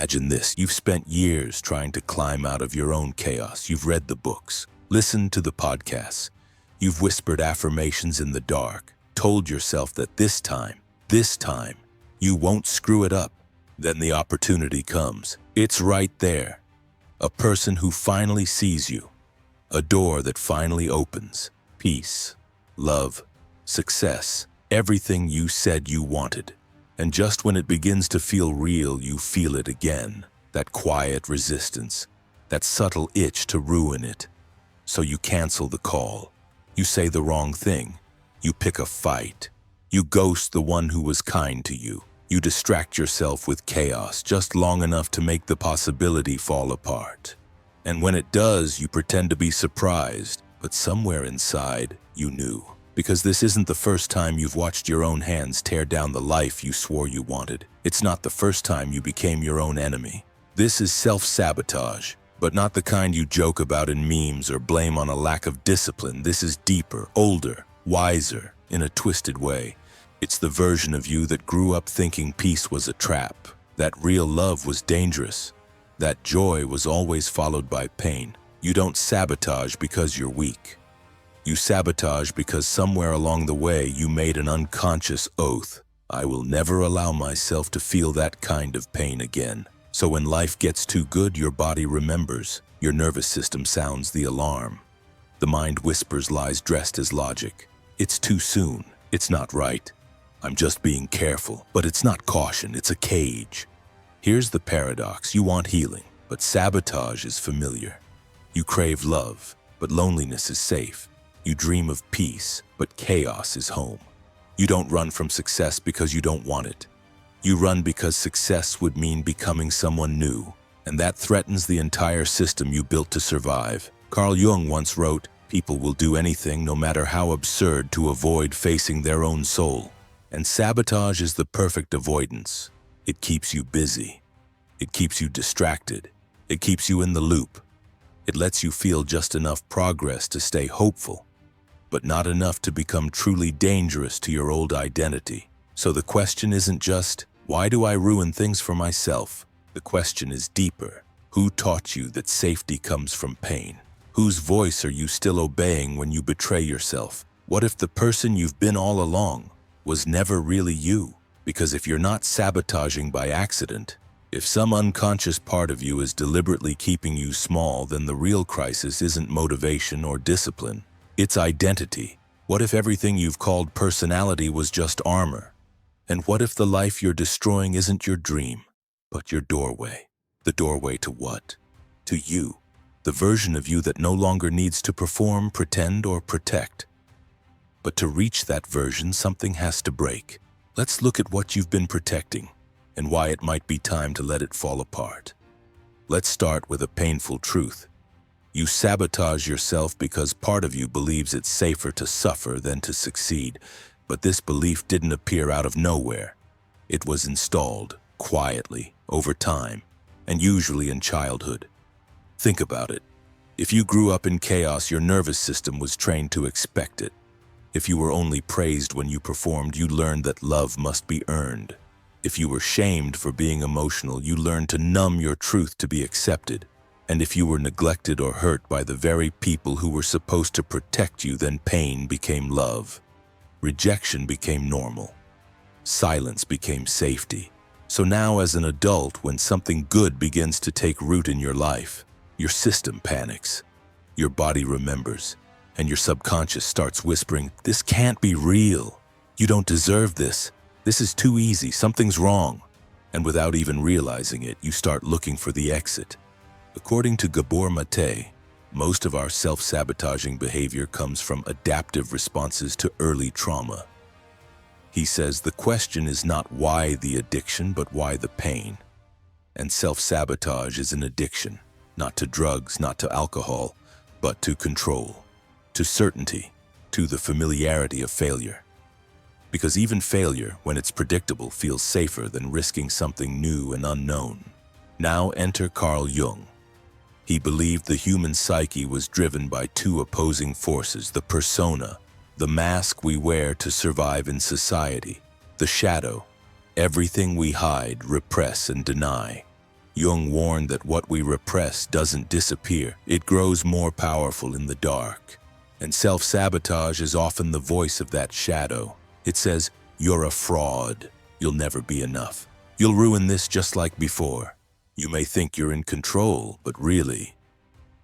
Imagine this, you've spent years trying to climb out of your own chaos. You've read the books, listened to the podcasts, you've whispered affirmations in the dark, told yourself that this time, you won't screw it up. Then the opportunity comes. It's right there. A person who finally sees you. A door that finally opens. Peace, love, success, everything you said you wanted. And just when it begins to feel real, you feel it again. That quiet resistance, that subtle itch to ruin it. So you cancel the call. You say the wrong thing. You pick a fight. You ghost the one who was kind to you. You distract yourself with chaos just long enough to make the possibility fall apart. And when it does, you pretend to be surprised, but somewhere inside, you knew. Because this isn't the first time you've watched your own hands tear down the life you swore you wanted. It's not the first time you became your own enemy. This is self-sabotage, but not the kind you joke about in memes or blame on a lack of discipline. This is deeper, older, wiser, in a twisted way. It's the version of you that grew up thinking peace was a trap, that real love was dangerous, that joy was always followed by pain. You don't sabotage because you're weak. You sabotage because somewhere along the way you made an unconscious oath. I will never allow myself to feel that kind of pain again. So when life gets too good, your body remembers. Your nervous system sounds the alarm. The mind whispers lies dressed as logic. It's too soon. It's not right. I'm just being careful. But it's not caution, it's a cage. Here's the paradox. You want healing, but sabotage is familiar. You crave love, but loneliness is safe. You dream of peace, but chaos is home. You don't run from success because you don't want it. You run because success would mean becoming someone new, and that threatens the entire system you built to survive. Carl Jung once wrote, "People will do anything, no matter how absurd, to avoid facing their own soul." And sabotage is the perfect avoidance. It keeps you busy. It keeps you distracted. It keeps you in the loop. It lets you feel just enough progress to stay hopeful, but not enough to become truly dangerous to your old identity. So the question isn't just, why do I ruin things for myself? The question is deeper. Who taught you that safety comes from pain? Whose voice are you still obeying when you betray yourself? What if the person you've been all along was never really you? Because if you're not sabotaging by accident, if some unconscious part of you is deliberately keeping you small, then the real crisis isn't motivation or discipline. It's identity. What if everything you've called personality was just armor? And what if the life you're destroying isn't your dream, but your doorway? The doorway to what? To you. The version of you that no longer needs to perform, pretend, or protect. But to reach that version, something has to break. Let's look at what you've been protecting and why it might be time to let it fall apart. Let's start with a painful truth. You sabotage yourself because part of you believes it's safer to suffer than to succeed. But this belief didn't appear out of nowhere. It was installed quietly, over time, and usually in childhood. Think about it. If you grew up in chaos, your nervous system was trained to expect it. If you were only praised when you performed, you learned that love must be earned. If you were shamed for being emotional, you learned to numb your truth to be accepted. And if you were neglected or hurt by the very people who were supposed to protect you, then pain became love. Rejection became normal. Silence became safety. So now as an adult, when something good begins to take root in your life, your system panics. Your body remembers. And your subconscious starts whispering, "This can't be real. You don't deserve this. This is too easy. Something's wrong." And without even realizing it, you start looking for the exit. According to Gabor Maté, most of our self-sabotaging behavior comes from adaptive responses to early trauma. He says the question is not why the addiction, but why the pain. And self-sabotage is an addiction, not to drugs, not to alcohol, but to control, to certainty, to the familiarity of failure. Because even failure, when it's predictable, feels safer than risking something new and unknown. Now enter Carl Jung. He believed the human psyche was driven by two opposing forces: the persona, the mask we wear to survive in society; the shadow, everything we hide, repress, and deny. Jung warned that what we repress doesn't disappear, it grows more powerful in the dark. And self-sabotage is often the voice of that shadow. It says, "You're a fraud. You'll never be enough. You'll ruin this just like before." You may think you're in control, but really,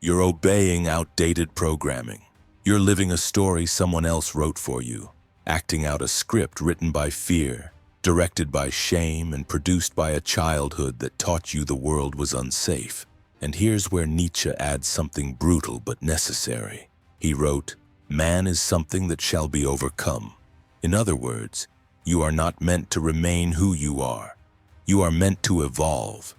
you're obeying outdated programming. You're living a story someone else wrote for you, acting out a script written by fear, directed by shame, and produced by a childhood that taught you the world was unsafe. And here's where Nietzsche adds something brutal but necessary. He wrote, "Man is something that shall be overcome." In other words, you are not meant to remain who you are. You are meant to evolve.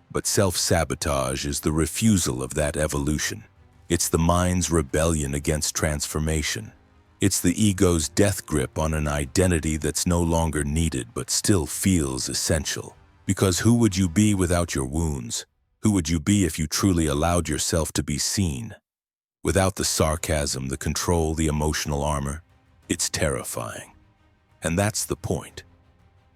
But self-sabotage is the refusal of that evolution. It's the mind's rebellion against transformation. It's the ego's death grip on an identity that's no longer needed but still feels essential. Because who would you be without your wounds? Who would you be if you truly allowed yourself to be seen? Without the sarcasm, the control, the emotional armor, it's terrifying. And that's the point.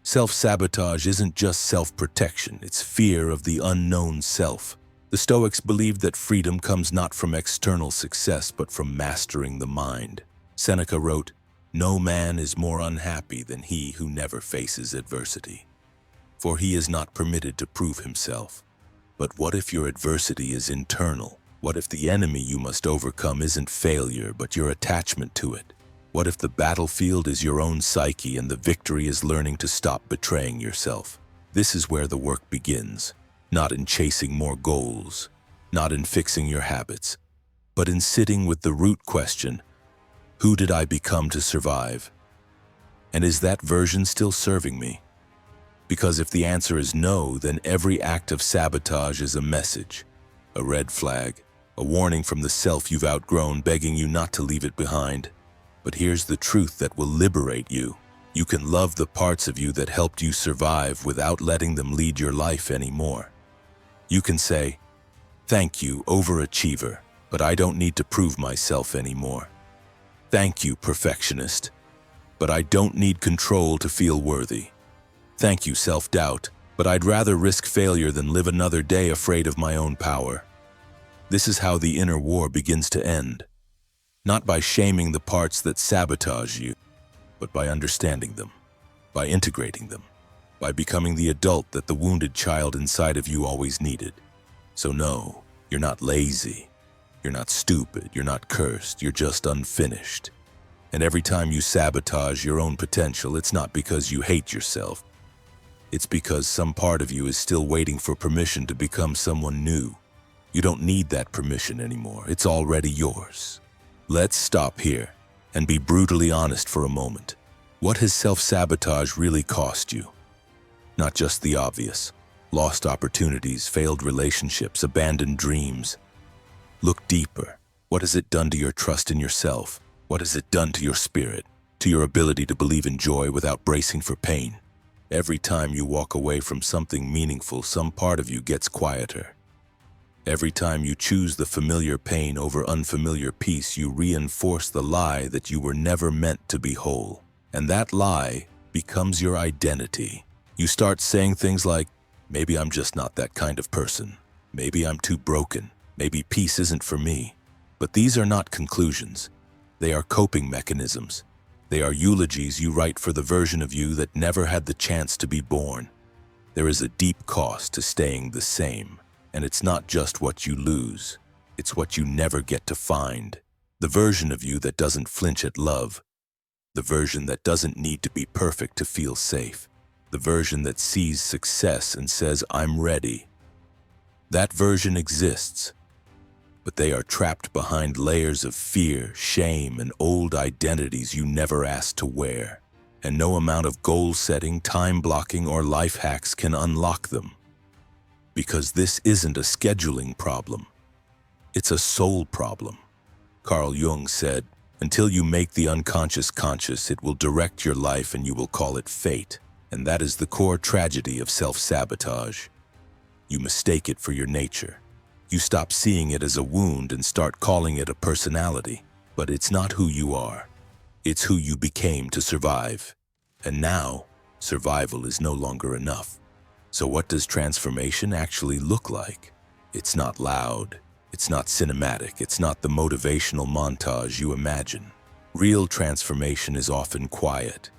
Self-sabotage isn't just self-protection, it's fear of the unknown self. The Stoics believed that freedom comes not from external success but from mastering the mind. Seneca wrote, "No man is more unhappy than he who never faces adversity. For he is not permitted to prove himself." But what if your adversity is internal? What if the enemy you must overcome isn't failure but your attachment to it? What if the battlefield is your own psyche and the victory is learning to stop betraying yourself? This is where the work begins, not in chasing more goals, not in fixing your habits, but in sitting with the root question, who did I become to survive? And is that version still serving me? Because if the answer is no, then every act of sabotage is a message, a red flag, a warning from the self you've outgrown begging you not to leave it behind. But here's the truth that will liberate you. You can love the parts of you that helped you survive without letting them lead your life anymore. You can say, "Thank you, overachiever, but I don't need to prove myself anymore. Thank you, perfectionist, but I don't need control to feel worthy. Thank you, self-doubt, but I'd rather risk failure than live another day afraid of my own power." This is how the inner war begins to end. Not by shaming the parts that sabotage you, but by understanding them, by integrating them, by becoming the adult that the wounded child inside of you always needed. So no, you're not lazy, you're not stupid, you're not cursed, you're just unfinished. And every time you sabotage your own potential, it's not because you hate yourself. It's because some part of you is still waiting for permission to become someone new. You don't need that permission anymore, it's already yours. Let's stop here and be brutally honest for a moment. What has self-sabotage really cost you? Not just the obvious. Lost opportunities, failed relationships, abandoned dreams. Look deeper. What has it done to your trust in yourself? What has it done to your spirit, to your ability to believe in joy without bracing for pain? Every time you walk away from something meaningful, some part of you gets quieter. Every time you choose the familiar pain over unfamiliar peace, you reinforce the lie that you were never meant to be whole. And that lie becomes your identity. You start saying things like, maybe I'm just not that kind of person. Maybe I'm too broken. Maybe peace isn't for me. But these are not conclusions. They are coping mechanisms. They are eulogies you write for the version of you that never had the chance to be born. There is a deep cost to staying the same. And it's not just what you lose, it's what you never get to find. The version of you that doesn't flinch at love. The version that doesn't need to be perfect to feel safe. The version that sees success and says, "I'm ready." That version exists, but they are trapped behind layers of fear, shame, and old identities you never asked to wear. And no amount of goal setting, time blocking, or life hacks can unlock them. Because this isn't a scheduling problem. It's a soul problem. Carl Jung said, "Until you make the unconscious conscious, it will direct your life and you will call it fate." And that is the core tragedy of self-sabotage. You mistake it for your nature. You stop seeing it as a wound and start calling it a personality. But it's not who you are. It's who you became to survive. And now, survival is no longer enough. So what does transformation actually look like? It's not loud, it's not cinematic, it's not the motivational montage you imagine. Real transformation is often quiet.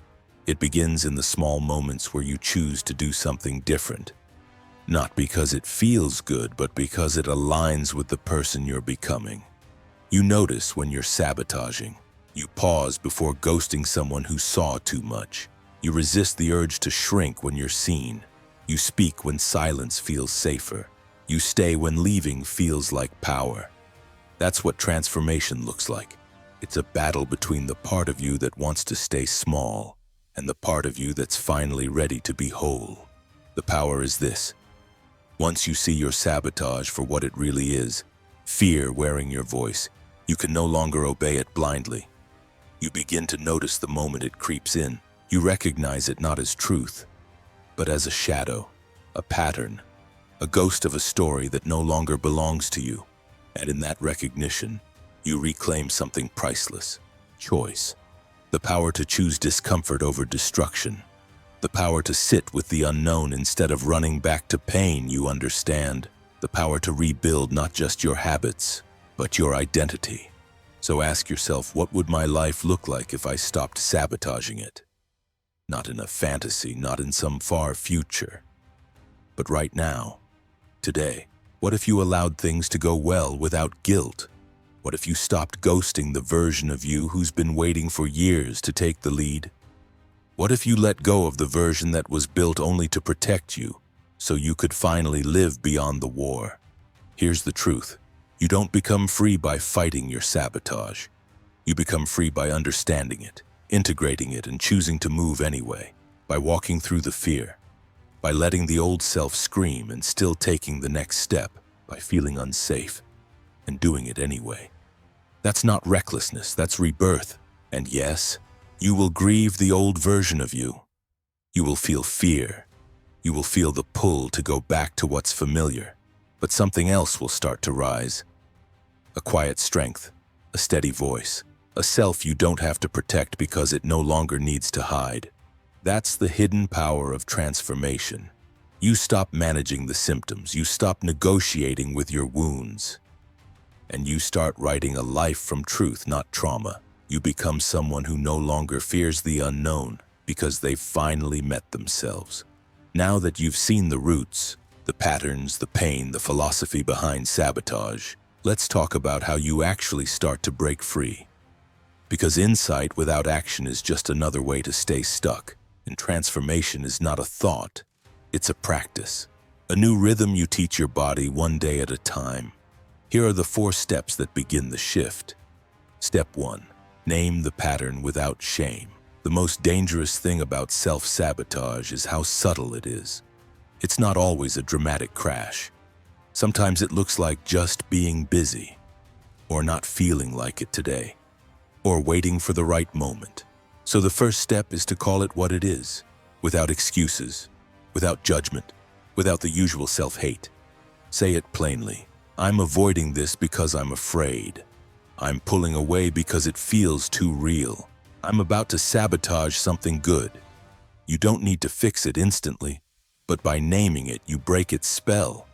It begins in the small moments where you choose to do something different. Not because it feels good, but because it aligns with the person you're becoming. You notice when you're sabotaging. You pause before ghosting someone who saw too much. You resist the urge to shrink when you're seen. You speak when silence feels safer. You stay when leaving feels like power. That's what transformation looks like. It's a battle between the part of you that wants to stay small and the part of you that's finally ready to be whole. The power is this. Once you see your sabotage for what it really is, fear wearing your voice, you can no longer obey it blindly. You begin to notice the moment it creeps in. You recognize it not as truth, but as a shadow, a pattern, a ghost of a story that no longer belongs to you. And in that recognition, you reclaim something priceless: choice. The power to choose discomfort over destruction. The power to sit with the unknown instead of running back to pain you understand. The power to rebuild not just your habits, but your identity. So ask yourself, what would my life look like if I stopped sabotaging it? Not in a fantasy, not in some far future, but right now, today. What if you allowed things to go well without guilt? What if you stopped ghosting the version of you who's been waiting for years to take the lead? What if you let go of the version that was built only to protect you, so you could finally live beyond the war? Here's the truth. You don't become free by fighting your sabotage. You become free by understanding it, integrating it, and choosing to move anyway, by walking through the fear, by letting the old self scream and still taking the next step, by feeling unsafe and doing it anyway. That's not recklessness, that's rebirth. And yes, you will grieve the old version of you. You will feel fear. You will feel the pull to go back to what's familiar. But something else will start to rise. A quiet strength, a steady voice, a self you don't have to protect because it no longer needs to hide. That's the hidden power of transformation. You stop managing the symptoms, you stop negotiating with your wounds, and you start writing a life from truth, not trauma. You become someone who no longer fears the unknown because they've finally met themselves. Now that you've seen the roots, the patterns, the pain, the philosophy behind sabotage, let's talk about how you actually start to break free. Because insight without action is just another way to stay stuck, and transformation is not a thought, it's a practice. A new rhythm you teach your body one day at a time. Here are the 4 steps that begin the shift. Step 1. Name the pattern without shame. The most dangerous thing about self-sabotage is how subtle it is. It's not always a dramatic crash. Sometimes it looks like just being busy, or not feeling like it today, or waiting for the right moment. So the first step is to call it what it is, without excuses, without judgment, without the usual self-hate. Say it plainly. I'm avoiding this because I'm afraid. I'm pulling away because it feels too real. I'm about to sabotage something good. You don't need to fix it instantly, but by naming it, you break its spell.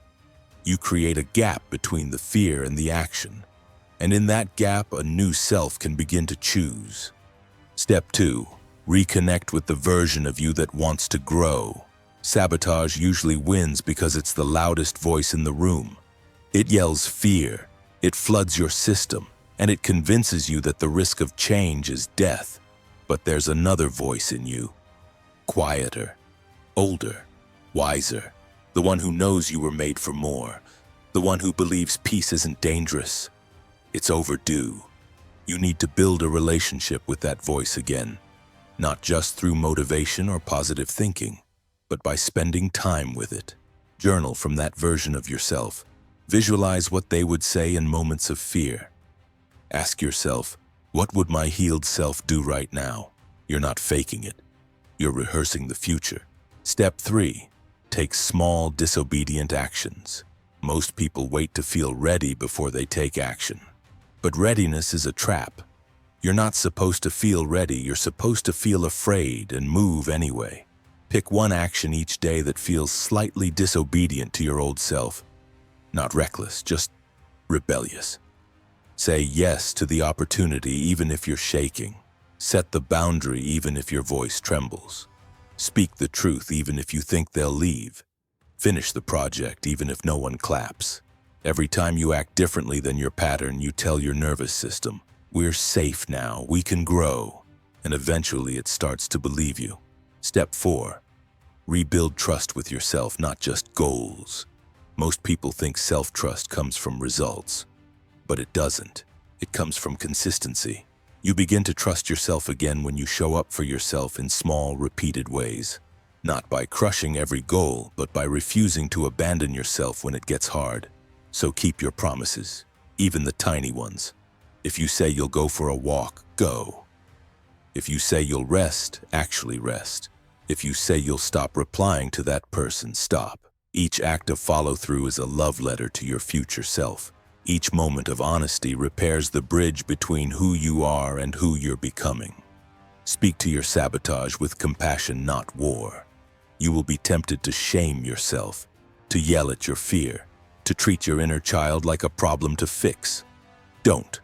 You create a gap between the fear and the action. And in that gap, a new self can begin to choose. Step 2. Reconnect with the version of you that wants to grow. Sabotage usually wins because it's the loudest voice in the room. It yells fear, it floods your system, and it convinces you that the risk of change is death. But there's another voice in you. Quieter, older, wiser. The one who knows you were made for more. The one who believes peace isn't dangerous. It's overdue. You need to build a relationship with that voice again. Not just through motivation or positive thinking, but by spending time with it. Journal from that version of yourself. Visualize what they would say in moments of fear. Ask yourself, what would my healed self do right now? You're not faking it. You're rehearsing the future. Step 3. Take small, disobedient actions. Most people wait to feel ready before they take action. But readiness is a trap. You're not supposed to feel ready, you're supposed to feel afraid and move anyway. Pick one action each day that feels slightly disobedient to your old self. Not reckless, just rebellious. Say yes to the opportunity even if you're shaking. Set the boundary even if your voice trembles. Speak the truth even if you think they'll leave. Finish the project even if no one claps. Every time you act differently than your pattern, you tell your nervous system, "We're safe now, we can grow." And eventually it starts to believe you. Step 4. Rebuild trust with yourself, not just goals. Most people think self-trust comes from results, but it doesn't. It comes from consistency. You begin to trust yourself again when you show up for yourself in small, repeated ways. Not by crushing every goal, but by refusing to abandon yourself when it gets hard. So keep your promises, even the tiny ones. If you say you'll go for a walk, go. If you say you'll rest, actually rest. If you say you'll stop replying to that person, stop. Each act of follow-through is a love letter to your future self. Each moment of honesty repairs the bridge between who you are and who you're becoming. Speak to your sabotage with compassion, not war. You will be tempted to shame yourself, to yell at your fear, to treat your inner child like a problem to fix. Don't,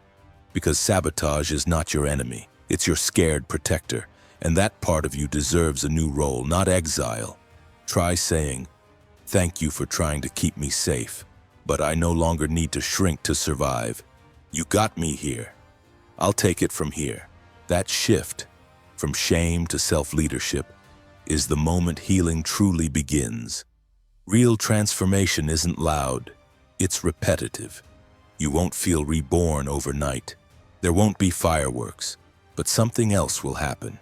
because sabotage is not your enemy. It's your scared protector, and that part of you deserves a new role, not exile. Try saying, "Thank you for trying to keep me safe, but I no longer need to shrink to survive. You got me here. I'll take it from here." That shift, from shame to self-leadership, is the moment healing truly begins. Real transformation isn't loud, it's repetitive. You won't feel reborn overnight. There won't be fireworks, but something else will happen.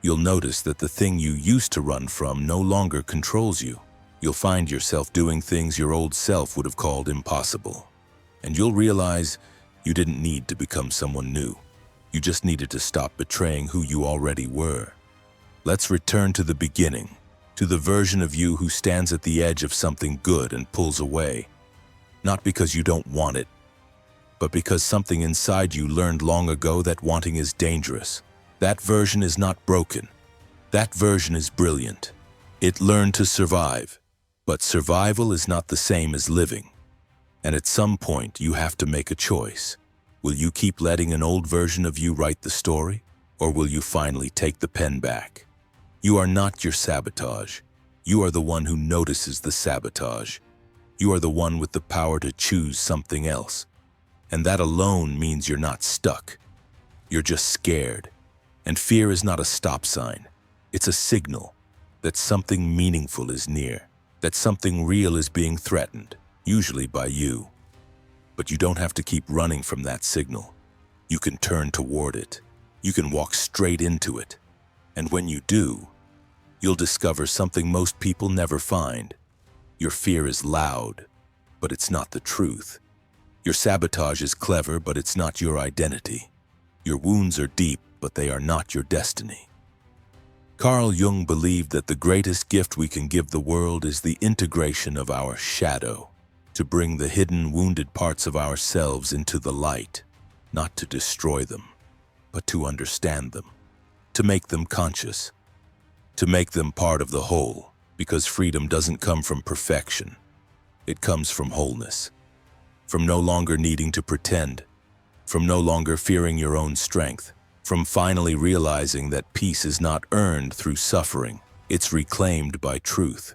You'll notice that the thing you used to run from no longer controls you. You'll find yourself doing things your old self would have called impossible. And you'll realize you didn't need to become someone new. You just needed to stop betraying who you already were. Let's return to the beginning, to the version of you who stands at the edge of something good and pulls away. Not because you don't want it, but because something inside you learned long ago that wanting is dangerous. That version is not broken. That version is brilliant. It learned to survive, but survival is not the same as living. And at some point, you have to make a choice. Will you keep letting an old version of you write the story, or will you finally take the pen back? You are not your sabotage. You are the one who notices the sabotage. You are the one with the power to choose something else. And that alone means you're not stuck. You're just scared. And fear is not a stop sign. It's a signal that something meaningful is near, that something real is being threatened, usually by you. But you don't have to keep running from that signal. You can turn toward it. You can walk straight into it. And when you do, you'll discover something most people never find. Your fear is loud, but it's not the truth. Your sabotage is clever, but it's not your identity. Your wounds are deep, but they are not your destiny. Carl Jung believed that the greatest gift we can give the world is the integration of our shadow, to bring the hidden, wounded parts of ourselves into the light, not to destroy them, but to understand them, to make them conscious, to make them part of the whole, because freedom doesn't come from perfection. It comes from wholeness, from no longer needing to pretend, from no longer fearing your own strength, from finally realizing that peace is not earned through suffering, it's reclaimed by truth.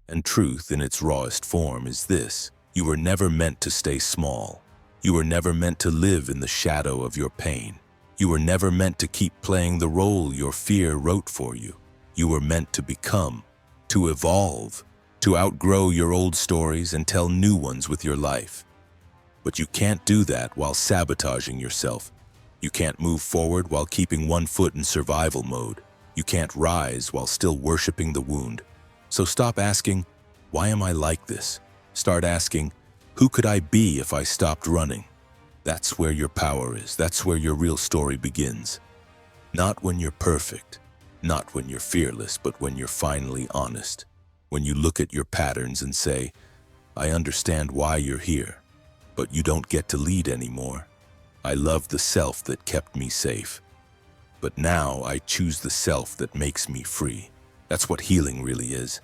And truth in its rawest form is this: you were never meant to stay small. You were never meant to live in the shadow of your pain. You were never meant to keep playing the role your fear wrote for you. You were meant to become, to evolve, to outgrow your old stories and tell new ones with your life. But you can't do that while sabotaging yourself. You can't move forward while keeping one foot in survival mode. You can't rise while still worshiping the wound. So stop asking, "Why am I like this?" Start asking, "Who could I be if I stopped running?" That's where your power is. That's where your real story begins. Not when you're perfect, not when you're fearless, but when you're finally honest. When you look at your patterns and say, "I understand why you're here, but you don't get to lead anymore. I love the self that kept me safe, but now I choose the self that makes me free." That's what healing really is.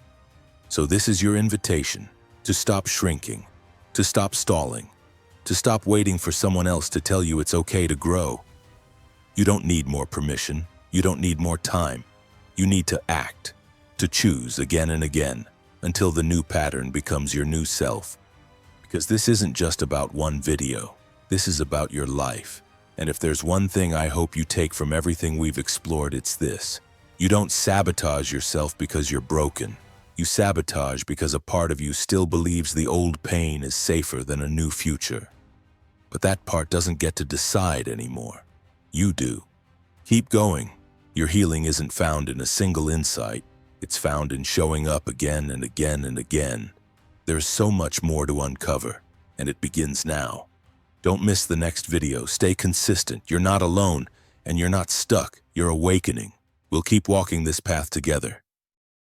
So this is your invitation to stop shrinking, to stop stalling, to stop waiting for someone else to tell you it's okay to grow. You don't need more permission. You don't need more time. You need to act, to choose again and again until the new pattern becomes your new self. Because this isn't just about one video. This is about your life. And if there's one thing I hope you take from everything we've explored, it's this. You don't sabotage yourself because you're broken. You sabotage because a part of you still believes the old pain is safer than a new future. But that part doesn't get to decide anymore. You do. Keep going. Your healing isn't found in a single insight. It's found in showing up again and again and again. There's so much more to uncover, and it begins now. Don't miss the next video. Stay consistent. You're not alone, and you're not stuck. You're awakening. We'll keep walking this path together.